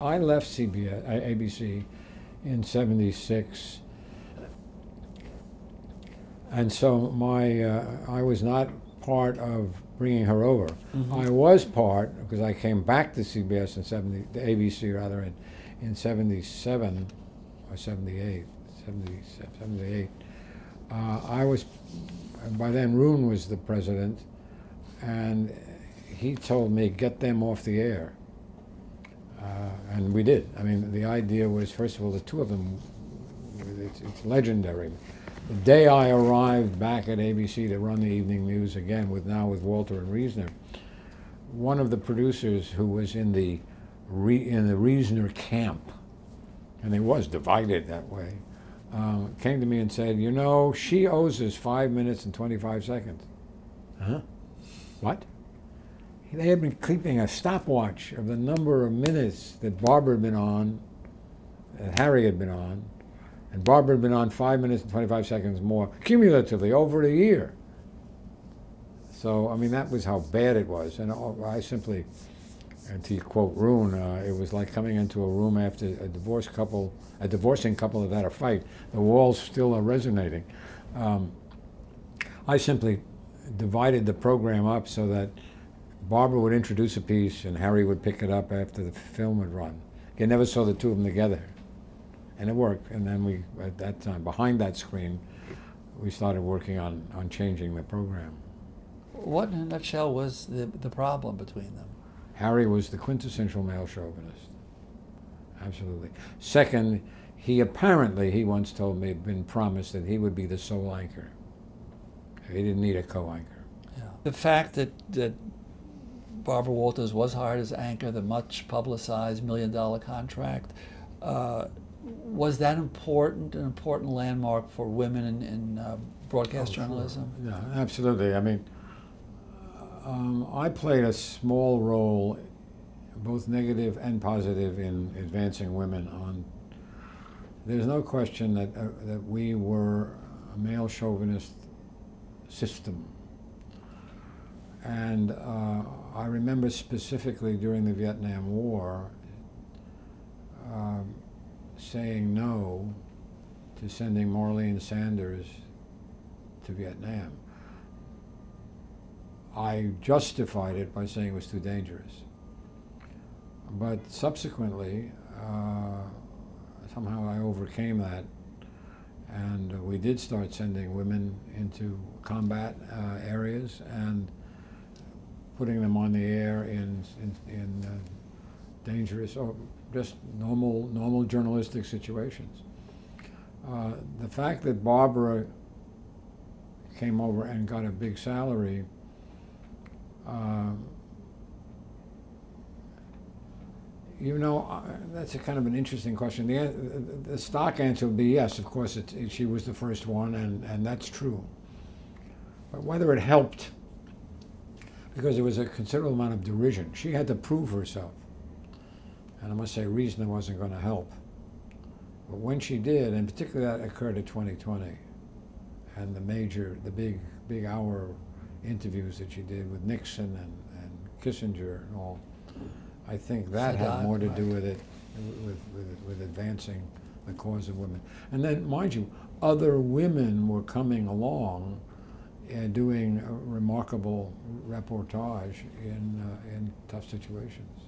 I left ABC in '76, and so I was not part of bringing her over. Mm-hmm. I was part, because I came back to CBS to ABC rather, in '77 or '78, 78. I was, by then Roon was the president, and he told me, get them off the air. And we did. I mean, the idea was, first of all, the two of them, it's legendary. The day I arrived back at ABC to run the evening news again, with Walter and Reasoner, one of the producers who was in the Reasoner camp, and it was divided that way, came to me and said, you know, she owes us 5 minutes and 25 seconds. Huh? What? They had been keeping a stopwatch of the number of minutes that Barbara had been on, that Harry had been on, and Barbara had been on 5 minutes and 25 seconds more, cumulatively, over a year. So, I mean, that was how bad it was. And I simply, and to quote Roon, it was like coming into a room after a divorcing couple had had a fight. The walls still are resonating. I simply divided the program up so that Barbara would introduce a piece and Harry would pick it up after the film would run. You never saw the two of them together. And it worked. And then we, at that time, behind that screen, we started working on changing the program. What, in a nutshell, was the problem between them? Harry was the quintessential male chauvinist. Absolutely. Second, he once told me, had been promised that he would be the sole anchor. He didn't need a co-anchor. Yeah. The fact that Barbara Walters was hired as anchor, the much publicized $1 million contract, was that an important landmark for women in broadcast journalism? Sure. Yeah, absolutely. I mean, I played a small role, both negative and positive, in advancing women on. There's no question that we were a male chauvinist system. And I remember specifically during the Vietnam War saying no to sending Marlene Sanders to Vietnam. I justified it by saying it was too dangerous. But subsequently, somehow I overcame that, and we did start sending women into combat areas and putting them on the air in dangerous or just normal journalistic situations. The fact that Barbara came over and got a big salary, you know, that's a kind of an interesting question. The stock answer would be yes, of course, she was the first one, and that's true. But whether it helped, because there was a considerable amount of derision. She had to prove herself. And I must say, Reasoner wasn't going to help. But when she did, and particularly that occurred at 2020, and the big hour interviews that she did with Nixon and Kissinger and all, I think that had more to do with it, with advancing the cause of women. And then, mind you, other women were coming along and doing a remarkable reportage in tough situations.